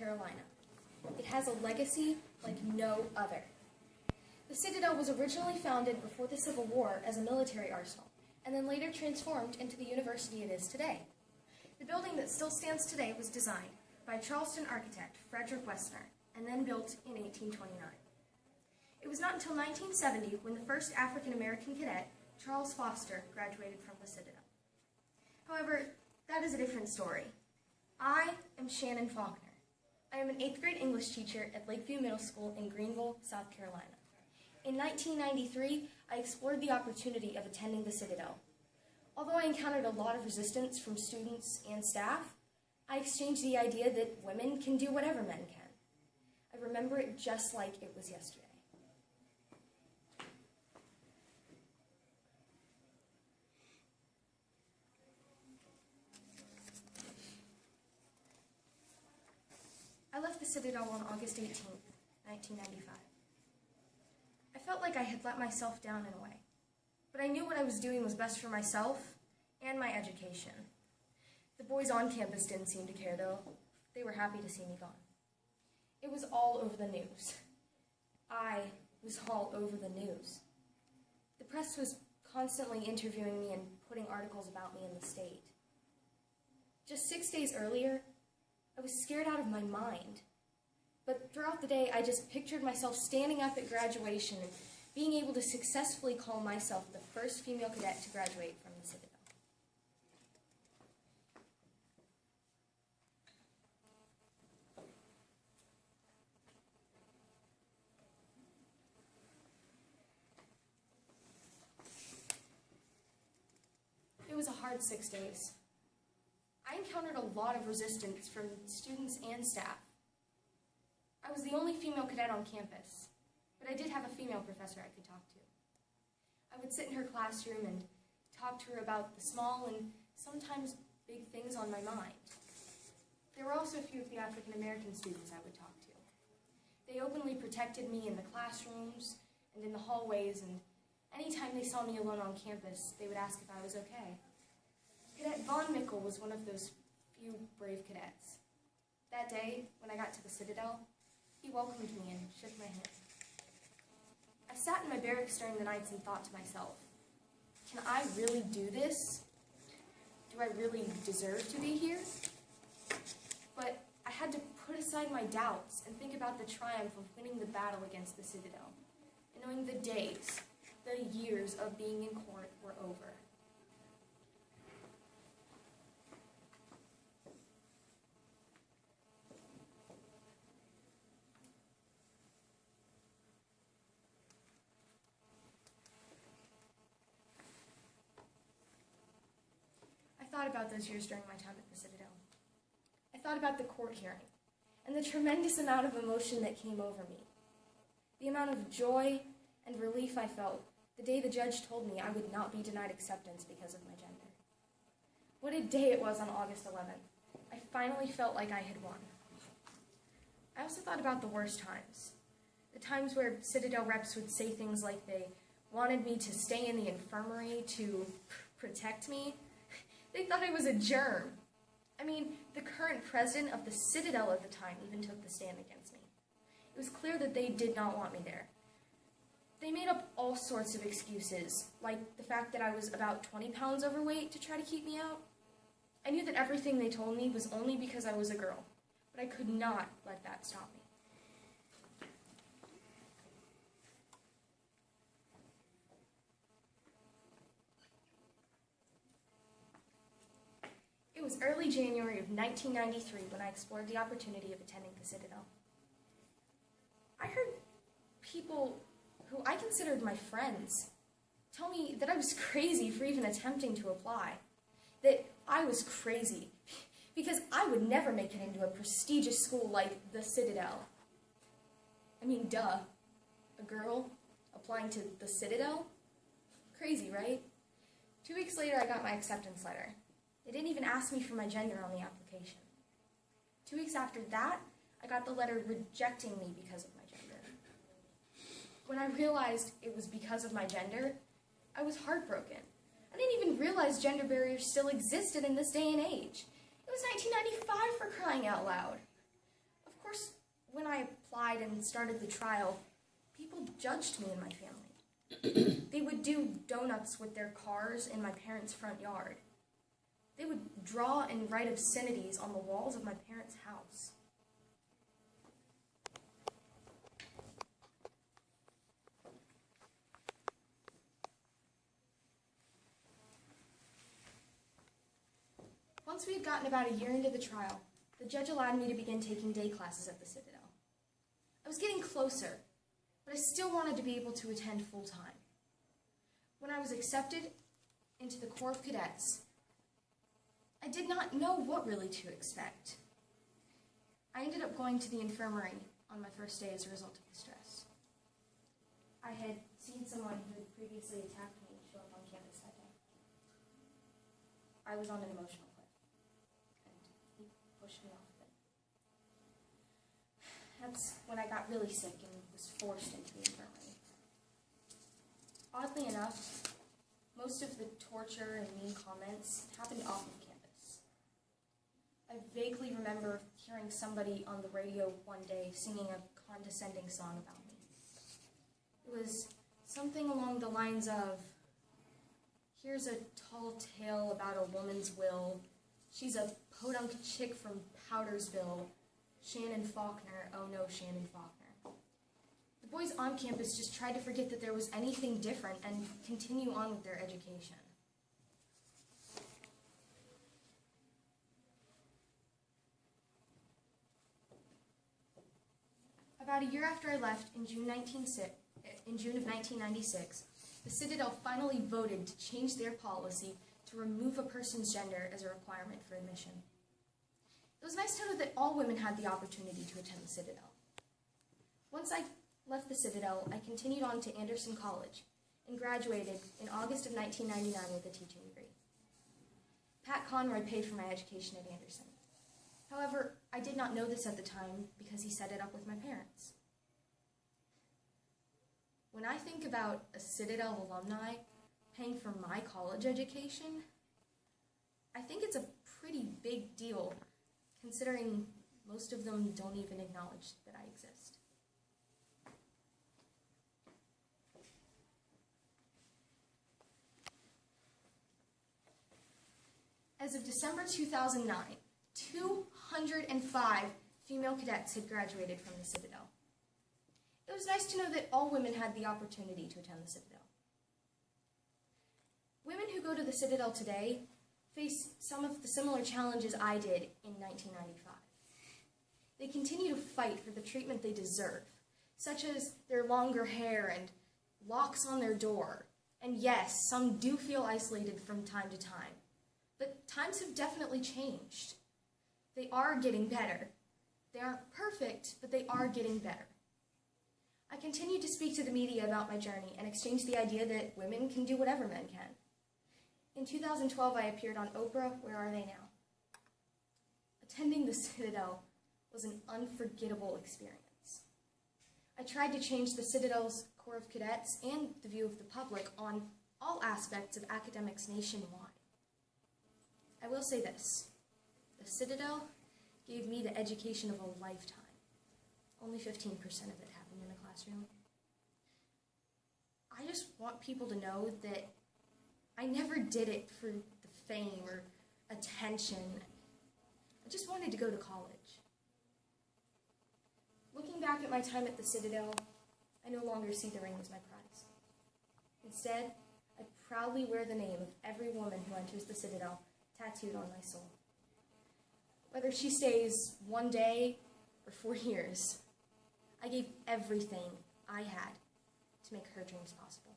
Carolina. It has a legacy like no other. The Citadel was originally founded before the Civil War as a military arsenal, and then later transformed into the university it is today. The building that still stands today was designed by Charleston architect Frederick Westner, and then built in 1829. It was not until 1970 when the first African-American cadet, Charles Foster, graduated from the Citadel. However, that is a different story. I am Shannon Faulkner. I am an 8th grade English teacher at Lakeview Middle School in Greenville, South Carolina. In 1993, I explored the opportunity of attending the Citadel. Although I encountered a lot of resistance from students and staff, I exchanged the idea that women can do whatever men can. I remember it just like it was yesterday. I left the Citadel on August 18th, 1995. I felt like I had let myself down in a way, but I knew what I was doing was best for myself and my education. The boys on campus didn't seem to care, though. They were happy to see me gone. It was all over the news. I was all over the news. The press was constantly interviewing me and putting articles about me in the state. Just 6 days earlier, I was scared out of my mind. But throughout the day, I just pictured myself standing up at graduation and being able to successfully call myself the first female cadet to graduate from the Citadel. It was a hard 6 days. I encountered a lot of resistance from students and staff. I was the only female cadet on campus, but I did have a female professor I could talk to. I would sit in her classroom and talk to her about the small and sometimes big things on my mind. There were also a few of the African American students I would talk to. They openly protected me in the classrooms and in the hallways, and anytime they saw me alone on campus, they would ask if I was okay. Cadet Von Mickle was one of those few brave cadets. That day, when I got to the Citadel, he welcomed me and shook my hand. I sat in my barracks during the nights and thought to myself, can I really do this? Do I really deserve to be here? But I had to put aside my doubts and think about the triumph of winning the battle against the Citadel, and knowing the days, the years of being in court were over. I thought about those years during my time at the Citadel. I thought about the court hearing and the tremendous amount of emotion that came over me. The amount of joy and relief I felt the day the judge told me I would not be denied acceptance because of my gender. What a day it was on August 11th. I finally felt like I had won. I also thought about the worst times. The times where Citadel reps would say things like they wanted me to stay in the infirmary to protect me. They thought I was a germ. I mean, the current president of the Citadel at the time even took the stand against me. It was clear that they did not want me there. They made up all sorts of excuses, like the fact that I was about 20 pounds overweight to try to keep me out. I knew that everything they told me was only because I was a girl, but I could not let that stop me. It was early January of 1993 when I explored the opportunity of attending the Citadel. I heard people who I considered my friends tell me that I was crazy for even attempting to apply, that I was crazy because I would never make it into a prestigious school like the Citadel. I mean, duh, a girl applying to the Citadel? Crazy, right? 2 weeks later, I got my acceptance letter. They didn't even ask me for my gender on the application. 2 weeks after that, I got the letter rejecting me because of my gender. When I realized it was because of my gender, I was heartbroken. I didn't even realize gender barriers still existed in this day and age. It was 1995 for crying out loud. Of and started the trial, people judged me and my family. They would do donuts with their cars in my parents' front yard. They would draw and write obscenities on the walls of my parents' house. Once we had gotten about a year into the trial, the judge allowed me to begin taking day classes at the Citadel. I was getting closer, but I still wanted to be able to attend full-time. When I was accepted into the Corps of Cadets, I did not know what really to expect. I ended up going to the infirmary on my first day as a result of the stress. I had seen someone who had previously attacked me show up on campus that day. I was on an emotional cliff, and he pushed me off of it. That's when I got really sick and was forced into the infirmary. Oddly enough, most of the torture and mean comments happened off of campus. I vaguely remember hearing somebody on the radio one day singing a condescending song about me. It was something along the lines of, "Here's a tall tale about a woman's will. She's a podunk chick from Powdersville. Shannon Faulkner, oh no, Shannon Faulkner." The boys on campus just tried to forget that there was anything different and continue on with their education. About a year after I left, in June of 1996, the Citadel finally voted to change their policy to remove a person's gender as a requirement for admission. It was nice to know that all women had the opportunity to attend the Citadel. Once I left the Citadel, I continued on to Anderson College and graduated in August of 1999 with a teaching degree. Pat Conroy paid for my education at Anderson. However, I did not know this at the time because he set it up with my parents. When I think about a Citadel alumni paying for my college education, I think it's a pretty big deal, considering most of them don't even acknowledge that I exist. As of December 2009, 205 female cadets had graduated from the Citadel. It was nice to know that all women had the opportunity to attend the Citadel. Women who go to the Citadel today face some of the similar challenges I did in 1995. They continue to fight for the treatment they deserve, such as their longer hair and locks on their door. And yes, some do feel isolated from time to time, but times have definitely changed. They are getting better. They aren't perfect, but they are getting better. I continue to speak to the media about my journey and exchange the idea that women can do whatever men can. In 2012, I appeared on Oprah, Where Are They Now? Attending the Citadel was an unforgettable experience. I tried to change the Citadel's Corps of Cadets and the view of the public on all aspects of academics nationwide. I will say this, the Citadel gave me the education of a lifetime. Only 15% of it happened in a classroom. I just want people to know that I never did it for the fame or attention. I just wanted to go to college. Looking back at my time at the Citadel, I no longer see the ring as my prize. Instead, I proudly wear the name of every woman who enters the Citadel tattooed on my soul. Whether she stays 1 day or 4 years, I gave everything I had to make her dreams possible.